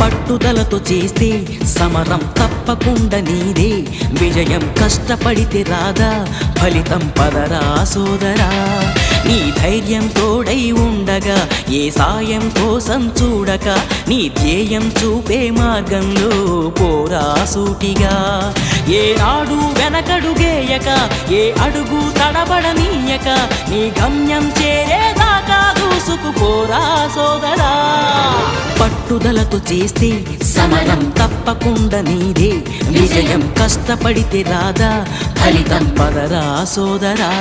పట్టుదలతో చేస్తే సమరం తప్పకుండా నీదే, విజయం కష్టపడితే రాదా ఫలితం పదరా సోదరా. నీ ధైర్యం తోడై ఉండగా ఏ సాయం కోసం చూడక, నీ ధ్యేయం చూపే మార్గంలో పోరా సూటిగా. ఏ నాడు వెనకడుగేయక, ఏ అడుగు తడబడనీయక, నీ గమ్యం చేరేదాకా దూసుకుపోరా సోదరా. పట్టుదలతో చేస్తే సమరం తప్పకుండా నీదే, విజయం కష్టపడితే రాదా ఫలితం పదరా సోదరా.